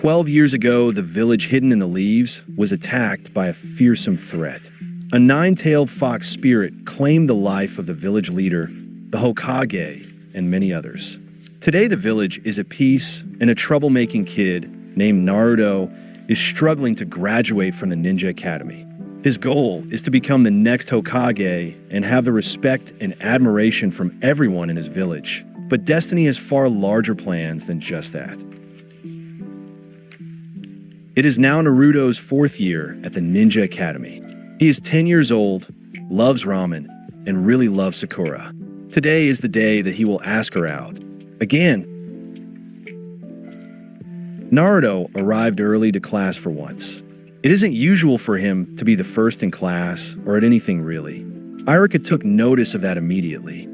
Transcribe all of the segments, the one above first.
12 years ago, the village hidden in the leaves was attacked by a fearsome threat. A nine-tailed fox spirit claimed the life of the village leader, the Hokage, and many others. Today, the village is at peace, and a troublemaking kid named Naruto is struggling to graduate from the Ninja Academy. His goal is to become the next Hokage and have the respect and admiration from everyone in his village. But destiny has far larger plans than just that. It is now Naruto's 4th year at the Ninja Academy. He is 10 years old, loves ramen, and really loves Sakura. Today is the day that he will ask her out. Again. Naruto arrived early to class for once. It isn't usual for him to be the first in class or at anything really. Iruka took notice of that immediately.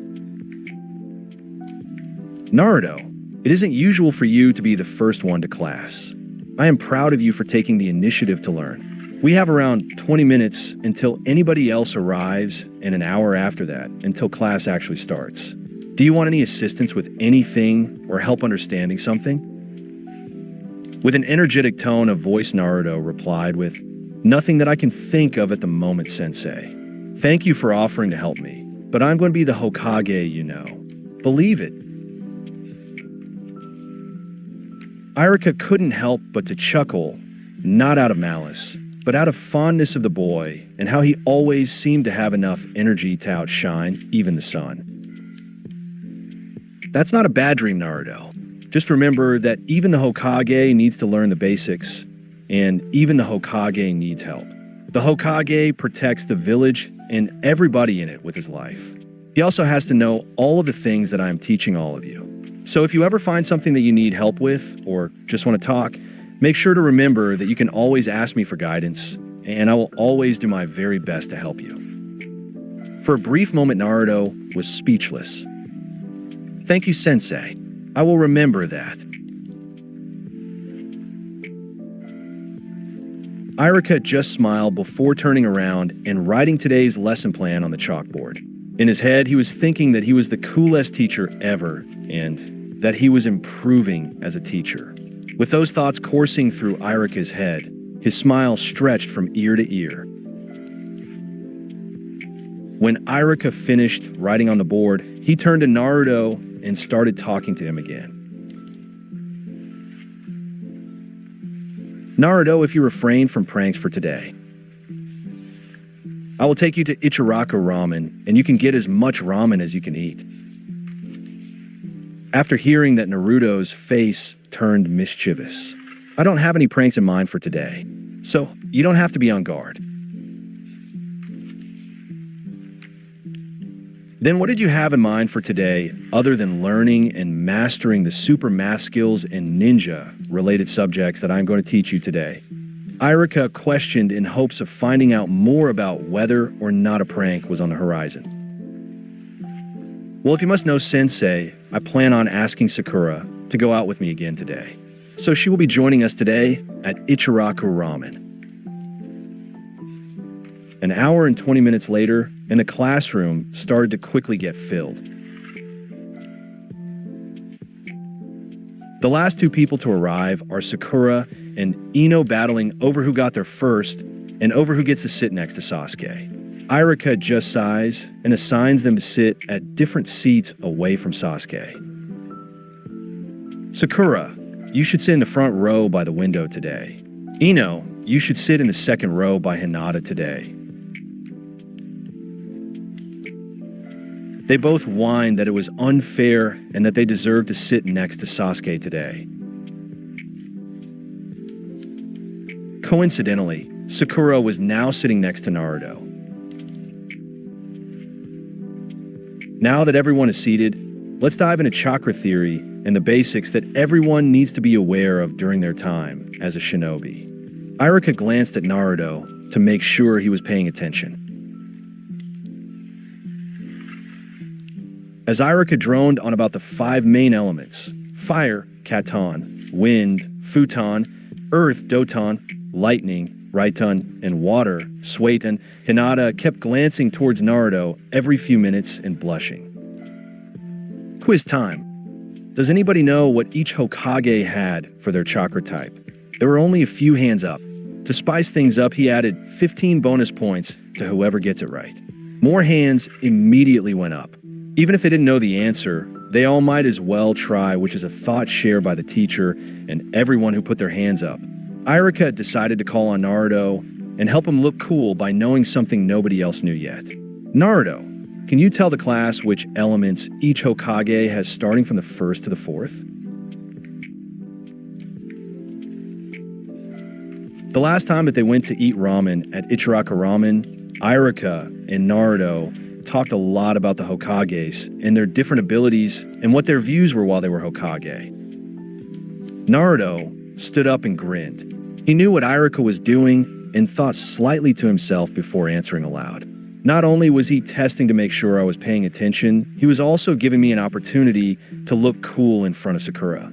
Naruto, it isn't usual for you to be the first one to class. I am proud of you for taking the initiative to learn. We have around 20 minutes until anybody else arrives and an hour after that until class actually starts. Do you want any assistance with anything or help understanding something? With an energetic tone of voice, Naruto replied with, "Nothing that I can think of at the moment, Sensei. Thank you for offering to help me, but I'm going to be the Hokage, you know. Believe it." Iruka couldn't help but to chuckle, not out of malice, but out of fondness of the boy and how he always seemed to have enough energy to outshine even the sun. That's not a bad dream, Naruto. Just remember that even the Hokage needs to learn the basics, and even the Hokage needs help. The Hokage protects the village and everybody in it with his life. He also has to know all of the things that I am teaching all of you. So if you ever find something that you need help with, or just want to talk, make sure to remember that you can always ask me for guidance, and I will always do my very best to help you. For a brief moment, Naruto was speechless. Thank you, Sensei. I will remember that. Iruka just smiled before turning around and writing today's lesson plan on the chalkboard. In his head, he was thinking that he was the coolest teacher ever, and that he was improving as a teacher. With those thoughts coursing through Iruka's head, his smile stretched from ear to ear. When Iruka finished writing on the board, he turned to Naruto and started talking to him again. Naruto, if you refrain from pranks for today, I will take you to Ichiraku Ramen, and you can get as much ramen as you can eat. After hearing that, Naruto's face turned mischievous. I don't have any pranks in mind for today, so you don't have to be on guard. Then what did you have in mind for today other than learning and mastering the super math skills and ninja-related subjects that I'm going to teach you today? Iruka questioned in hopes of finding out more about whether or not a prank was on the horizon. Well, if you must know, Sensei, I plan on asking Sakura to go out with me again today. So she will be joining us today at Ichiraku Ramen. An hour and 20 minutes later, and the classroom started to quickly get filled. The last two people to arrive are Sakura and Ino battling over who got there first and over who gets to sit next to Sasuke. Iruka just sighs and assigns them to sit at different seats away from Sasuke. Sakura, you should sit in the front row by the window today. Ino, you should sit in the second row by Hinata today. They both whined that it was unfair and that they deserved to sit next to Sasuke today. Coincidentally, Sakura was now sitting next to Naruto. Now that everyone is seated, let's dive into chakra theory and the basics that everyone needs to be aware of during their time as a shinobi. Iruka glanced at Naruto to make sure he was paying attention. As Iruka droned on about the 5 main elements, fire, Katon, wind, Futon, earth, Doton, lightning, Raiton, and water, Sueton, Hinata kept glancing towards Naruto every few minutes and blushing. Quiz time. Does anybody know what each Hokage had for their chakra type? There were only a few hands up. To spice things up, he added 15 bonus points to whoever gets it right. More hands immediately went up. Even if they didn't know the answer, they all might as well try, which is a thought shared by the teacher and everyone who put their hands up. Irika decided to call on Naruto and help him look cool by knowing something nobody else knew yet. Naruto, can you tell the class which elements each Hokage has starting from the first to the fourth? The last time that they went to eat ramen at Ichiraka Ramen, Irika and Naruto talked a lot about the Hokages and their different abilities and what their views were while they were Hokage. Naruto stood up and grinned. He knew what Irika was doing and thought slightly to himself before answering aloud. Not only was he testing to make sure I was paying attention, he was also giving me an opportunity to look cool in front of Sakura.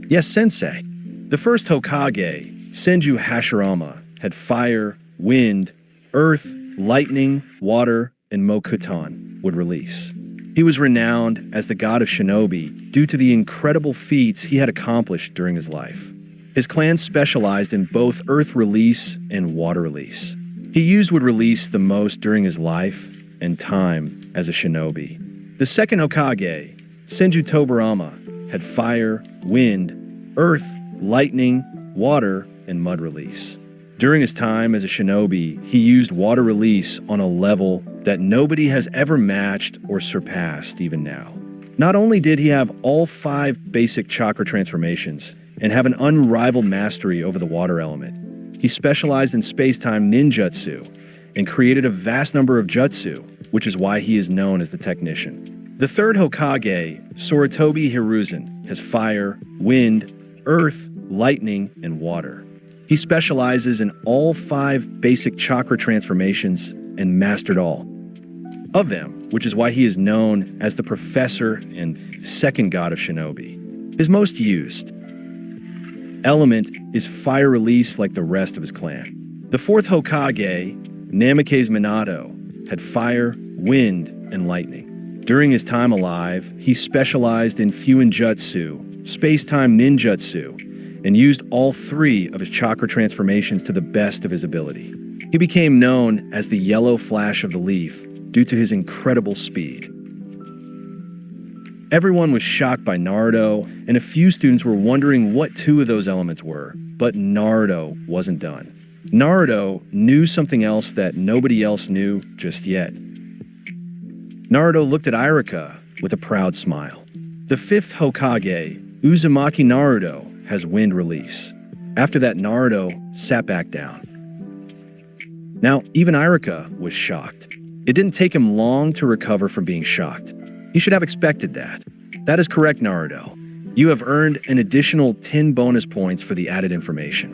Yes, Sensei. The first Hokage, Senju Hashirama, had fire, wind, earth, lightning, water, and Mokuton would release. He was renowned as the god of shinobi due to the incredible feats he had accomplished during his life. His clan specialized in both earth release and water release. He used would release the most during his life and time as a shinobi. The second Hokage, Senju Tobirama, had fire, wind, earth, lightning, water, and mud release. During his time as a shinobi, he used water release on a level that nobody has ever matched or surpassed even now. Not only did he have all 5 basic chakra transformations and have an unrivaled mastery over the water element, he specialized in space-time ninjutsu and created a vast number of jutsu, which is why he is known as the Technician. The third Hokage, Sarutobi Hiruzen, has fire, wind, earth, lightning, and water. He specializes in all 5 basic chakra transformations and mastered all of them, which is why he is known as the Professor and second god of shinobi. His most used element is fire release like the rest of his clan. The fourth Hokage, Namikaze Minato, had fire, wind, and lightning. During his time alive, he specialized in Fuinjutsu, space-time ninjutsu, and used all 3 of his chakra transformations to the best of his ability. He became known as the Yellow Flash of the Leaf due to his incredible speed. Everyone was shocked by Naruto, and a few students were wondering what 2 of those elements were, but Naruto wasn't done. Naruto knew something else that nobody else knew just yet. Naruto looked at Irika with a proud smile. The 5th Hokage, Uzumaki Naruto, has wind release. After that, Naruto sat back down. Now, even Irika was shocked. It didn't take him long to recover from being shocked. You should have expected that. That is correct, Naruto. You have earned an additional 10 bonus points for the added information.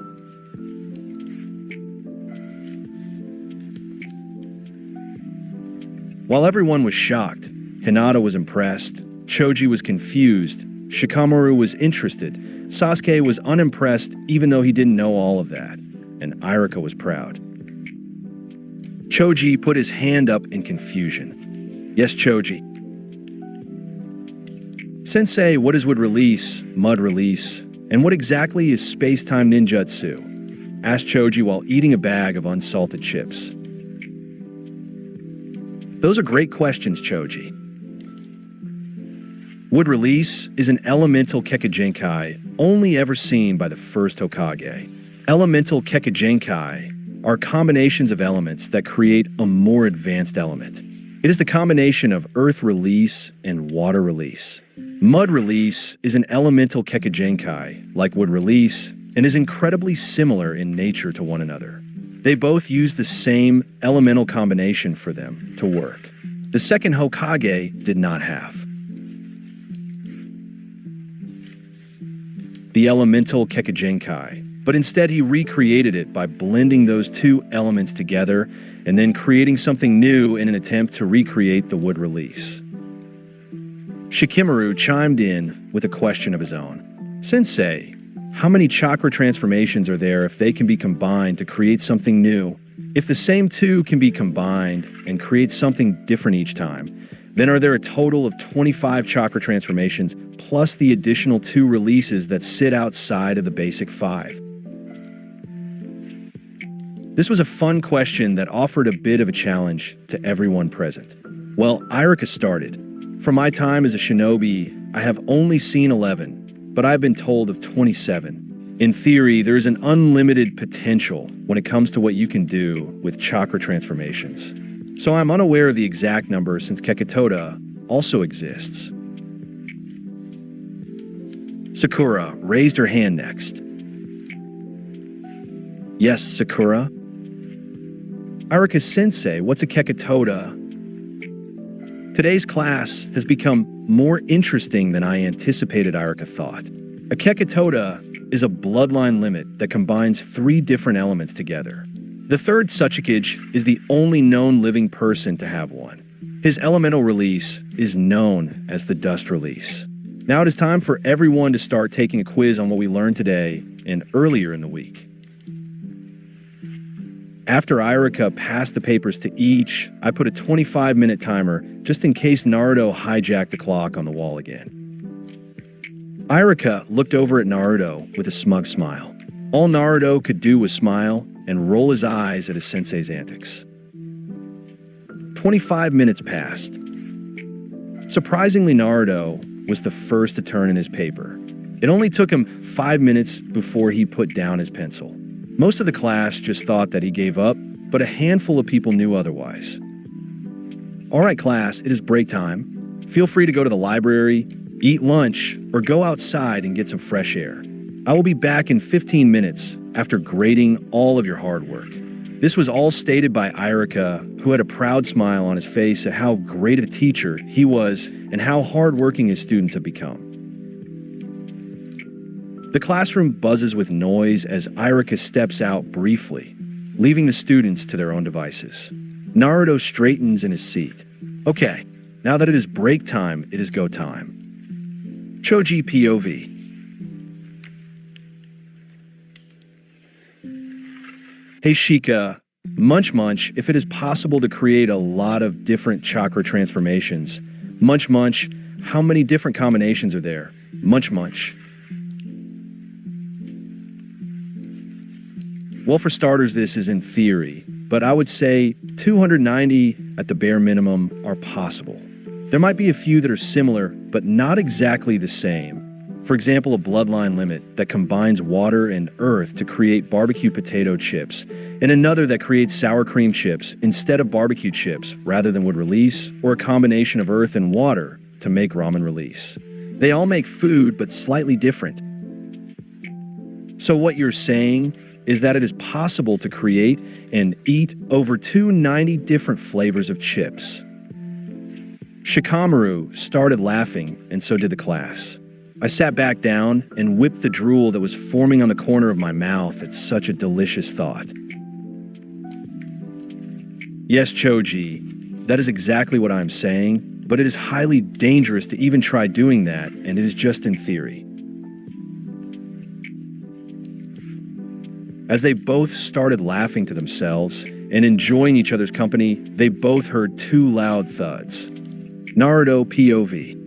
While everyone was shocked, Hinata was impressed, Choji was confused, Shikamaru was interested, Sasuke was unimpressed even though he didn't know all of that, and Irika was proud. Choji put his hand up in confusion. Yes, Choji. Sensei, what is wood release, mud release, and what exactly is space-time ninjutsu? Asked Choji while eating a bag of unsalted chips. Those are great questions, Choji. Wood release is an elemental Kekijinkai only ever seen by the first Hokage. Elemental Kekijinkai are combinations of elements that create a more advanced element. It is the combination of earth release and water release. Mud release is an elemental Kekijinkai, like wood release, and is incredibly similar in nature to one another. They both use the same elemental combination for them to work. The second Hokage did not have the elemental Kekijinkai, but instead he recreated it by blending those 2 elements together and then creating something new in an attempt to recreate the wood release. Shikamaru chimed in with a question of his own. Sensei, how many chakra transformations are there if they can be combined to create something new? If the same 2 can be combined and create something different each time, then are there a total of 25 chakra transformations plus the additional 2 releases that sit outside of the basic 5? This was a fun question that offered a bit of a challenge to everyone present. Well, Irika started. From my time as a shinobi, I have only seen 11, but I've been told of 27. In theory, there's an unlimited potential when it comes to what you can do with chakra transformations. So I'm unaware of the exact number since Kekitoda also exists. Sakura raised her hand next. Yes, Sakura? Irika-sensei, what's a Kekitoda? Today's class has become more interesting than I anticipated Irika thought. A Kekitoda is a bloodline limit that combines 3 different elements together. The third Suchikage is the only known living person to have one. His elemental release is known as the dust release. Now it is time for everyone to start taking a quiz on what we learned today and earlier in the week. After Irika passed the papers to each, I put a 25-minute timer just in case Naruto hijacked the clock on the wall again. Irika looked over at Naruto with a smug smile. All Naruto could do was smile and roll his eyes at his sensei's antics. 25 minutes passed. Surprisingly, Naruto was the first to turn in his paper. It only took him 5 minutes before he put down his pencil. Most of the class just thought that he gave up, but a handful of people knew otherwise. All right, class, it is break time. Feel free to go to the library, eat lunch, or go outside and get some fresh air. I will be back in 15 minutes after grading all of your hard work. This was all stated by Irika, who had a proud smile on his face at how great of a teacher he was and how hardworking his students have become. The classroom buzzes with noise as Irika steps out briefly, leaving the students to their own devices. Naruto straightens in his seat. Okay, now that it is break time, it is go time. Choji POV. Hey Shika, Munch, if it is possible to create a lot of different chakra transformations. Munch, how many different combinations are there? Munch. Well, for starters, this is in theory, but I would say 290 at the bare minimum are possible. There might be a few that are similar, but not exactly the same. For example, a bloodline limit that combines water and earth to create barbecue potato chips, and another that creates sour cream chips instead of barbecue chips rather than would release, or a combination of earth and water to make ramen release. They all make food, but slightly different. So what you're saying is that it is possible to create and eat over 290 different flavors of chips. Shikamaru started laughing, and so did the class. I sat back down and whipped the drool that was forming on the corner of my mouth at such a delicious thought. Yes, Choji, that is exactly what I'm saying, but it is highly dangerous to even try doing that, and it is just in theory. As they both started laughing to themselves and enjoying each other's company, they both heard 2 loud thuds. Naruto POV.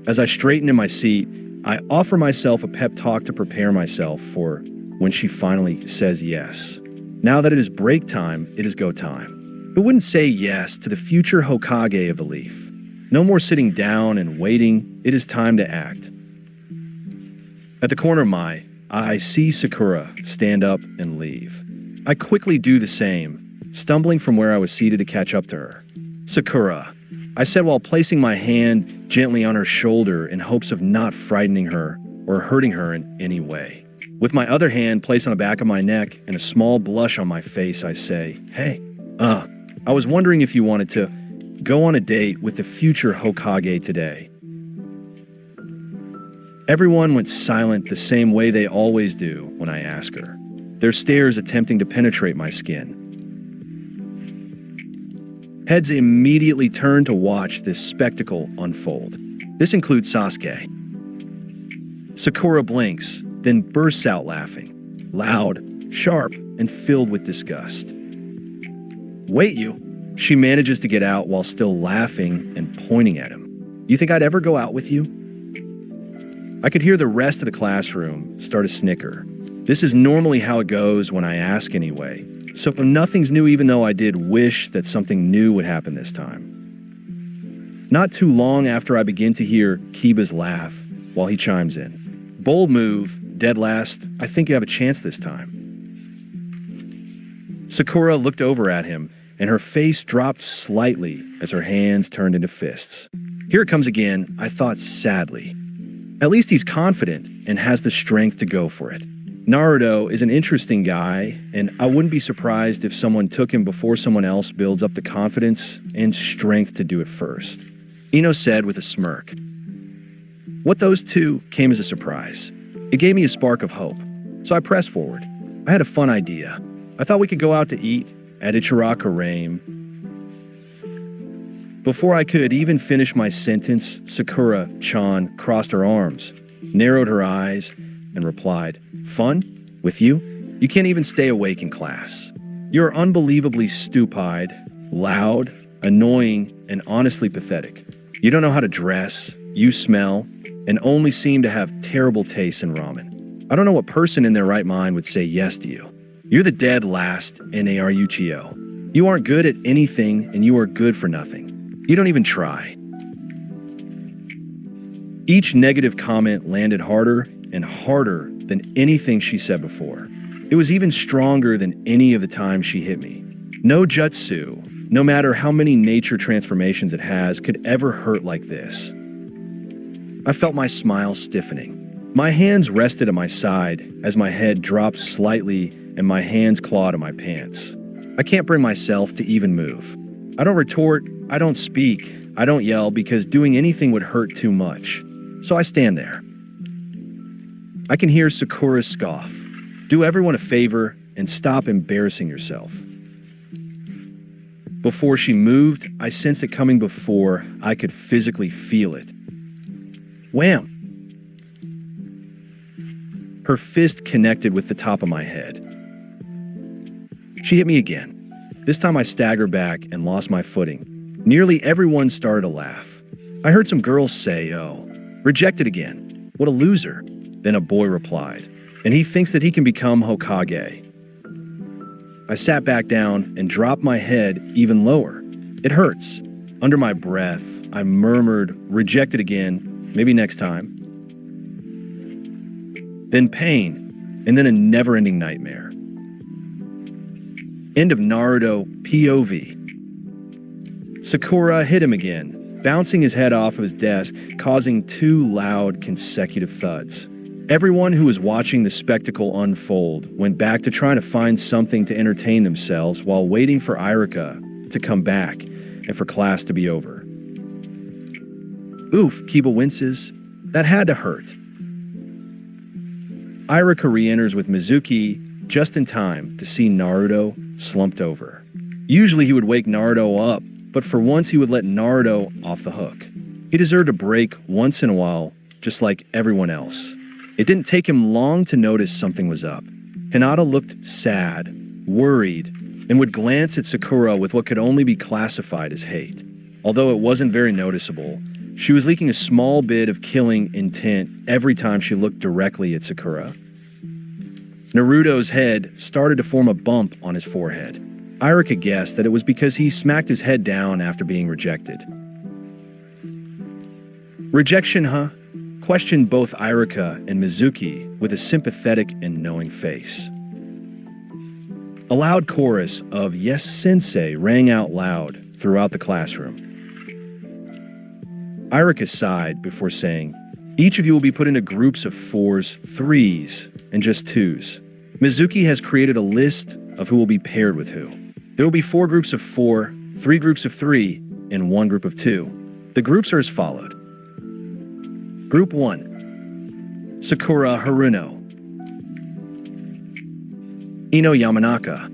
As I straighten in my seat, I offer myself a pep talk to prepare myself for when she finally says yes. Now that it is break time, it is go time. Who wouldn't say yes to the future Hokage of the Leaf? No more sitting down and waiting, it is time to act. At the corner of my eye, I see Sakura stand up and leave. I quickly do the same, stumbling from where I was seated to catch up to her. Sakura, I said while placing my hand gently on her shoulder in hopes of not frightening her or hurting her in any way. With my other hand placed on the back of my neck and a small blush on my face, I say, hey, I was wondering if you wanted to go on a date with the future Hokage today. Everyone went silent the same way they always do when I ask her, their stares attempting to penetrate my skin. Heads immediately turn to watch this spectacle unfold. This includes Sasuke. Sakura blinks, then bursts out laughing, loud, sharp, and filled with disgust. Wait, you. She manages to get out while still laughing and pointing at him. You think I'd ever go out with you? I could hear the rest of the classroom start to snicker. This is normally how it goes when I ask anyway. So nothing's new, even though I did wish that something new would happen this time. Not too long after I begin to hear Kiba's laugh while he chimes in. Bold move, dead last. I think you have a chance this time. Sakura looked over at him, and her face dropped slightly as her hands turned into fists. Here it comes again, I thought sadly. At least he's confident and has the strength to go for it. Naruto is an interesting guy, and I wouldn't be surprised if someone took him before someone else builds up the confidence and strength to do it first. Ino said with a smirk. What those two came as a surprise. It gave me a spark of hope, so I pressed forward. I had a fun idea. I thought we could go out to eat at Ichiraka Rain. Before I could even finish my sentence, Sakura-chan crossed her arms, narrowed her eyes, and replied, Fun? With you? You can't even stay awake in class. You're unbelievably stupid, loud, annoying, and honestly pathetic. You don't know how to dress, you smell, and only seem to have terrible taste in ramen. I don't know what person in their right mind would say yes to you. You're the dead last Naruto. You aren't good at anything, and you are good for nothing. You don't even try. Each negative comment landed harder and harder than anything she said before. It was even stronger than any of the times she hit me. No jutsu, no matter how many nature transformations it has, could ever hurt like this. I felt my smile stiffening. My hands rested at my side as my head dropped slightly and my hands clawed at my pants. I can't bring myself to even move. I don't retort, I don't speak, I don't yell because doing anything would hurt too much. So I stand there. I can hear Sakura scoff. Do everyone a favor and stop embarrassing yourself. Before she moved, I sensed it coming before I could physically feel it. Wham! Her fist connected with the top of my head. She hit me again. This time I staggered back and lost my footing. Nearly everyone started to laugh. I heard some girls say, oh, rejected again. What a loser. Then a boy replied, and he thinks that he can become Hokage. I sat back down and dropped my head even lower. It hurts. Under my breath, I murmured, rejected again, maybe next time. Then pain, and then a never-ending nightmare. End of Naruto POV. Sakura hit him again, bouncing his head off of his desk, causing 2 loud consecutive thuds. Everyone who was watching the spectacle unfold went back to trying to find something to entertain themselves while waiting for Irika to come back and for class to be over. Oof, Kiba winces. That had to hurt. Irika re-enters with Mizuki just in time to see Naruto slumped over. Usually he would wake Naruto up, but for once he would let Naruto off the hook. He deserved a break once in a while, just like everyone else. It didn't take him long to notice something was up. Hinata looked sad, worried, and would glance at Sakura with what could only be classified as hate. Although it wasn't very noticeable, she was leaking a small bit of killing intent every time she looked directly at Sakura. Naruto's head started to form a bump on his forehead. Irika guessed that it was because he smacked his head down after being rejected. Rejection, huh? Questioned both Irika and Mizuki with a sympathetic and knowing face. A loud chorus of "Yes, Sensei" rang out loud throughout the classroom. Irika sighed before saying, each of you will be put into groups of 4s, 3s, and just 2s. Mizuki has created a list of who will be paired with who. There will be 4 groups of 4, 3 groups of 3, and 1 group of 2. The groups are as followed. Group 1. Sakura Haruno, Ino Yamanaka,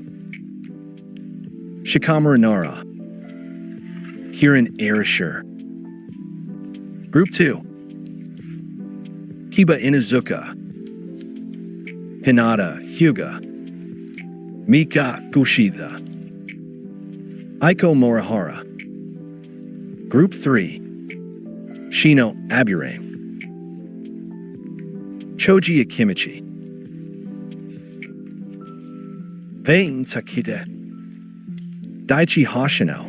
Shikamaru Nara, Kirin Arisher. Group 2. Kiba Inuzuka, Hinata Hyuga, Mika Kushida, Aiko Morihara. Group 3. Shino Aburame, Choji Akimichi, Vein Takite. Daichi Hoshino.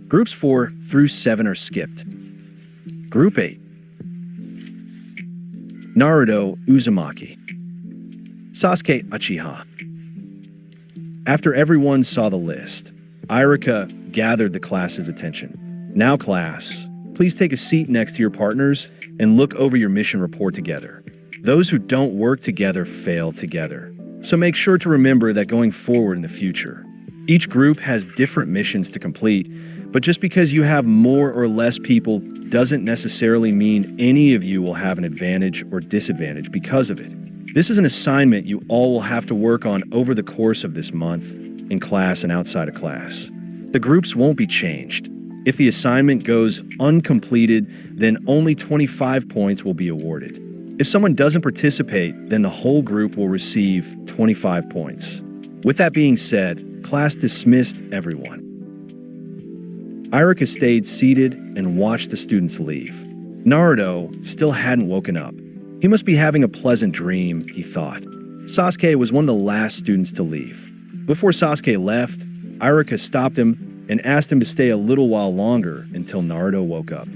Groups 4 through 7 are skipped. Group 8. Naruto Uzumaki. Sasuke Uchiha. After everyone saw the list, Irika gathered the class's attention. Now, class, please take a seat next to your partners and look over your mission report together. Those who don't work together fail together. So make sure to remember that going forward in the future. Each group has different missions to complete, but just because you have more or less people doesn't necessarily mean any of you will have an advantage or disadvantage because of it. This is an assignment you all will have to work on over the course of this month, in class and outside of class. The groups won't be changed. If the assignment goes uncompleted, then only 25 points will be awarded. If someone doesn't participate, then the whole group will receive 25 points. With that being said, class dismissed everyone. Irika stayed seated and watched the students leave. Naruto still hadn't woken up. He must be having a pleasant dream, he thought. Sasuke was one of the last students to leave. Before Sasuke left, Irika stopped him and asked him to stay a little while longer until Naruto woke up.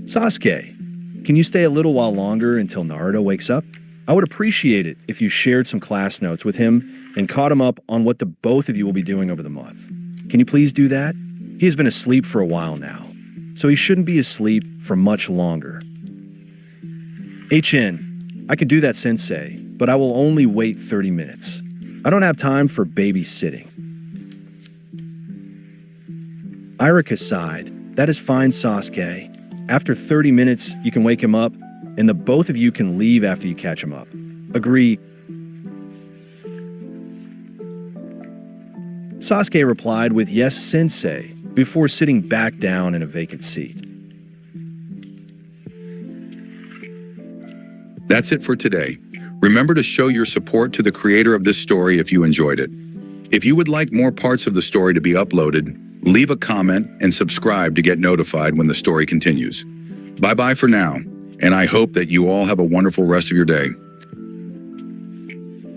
Sasuke, can you stay a little while longer until Naruto wakes up? I would appreciate it if you shared some class notes with him and caught him up on what the both of you will be doing over the month. Can you please do that? He has been asleep for a while now, so he shouldn't be asleep for much longer. HN, I could do that, Sensei, but I will only wait 30 minutes. I don't have time for babysitting. Irika sighed. That is fine, Sasuke. After 30 minutes, you can wake him up, and the both of you can leave after you catch him up. Agree. Sasuke replied with yes, Sensei, before sitting back down in a vacant seat. That's it for today. Remember to show your support to the creator of this story if you enjoyed it. If you would like more parts of the story to be uploaded, leave a comment and subscribe to get notified when the story continues. Bye-bye for now, and I hope that you all have a wonderful rest of your day.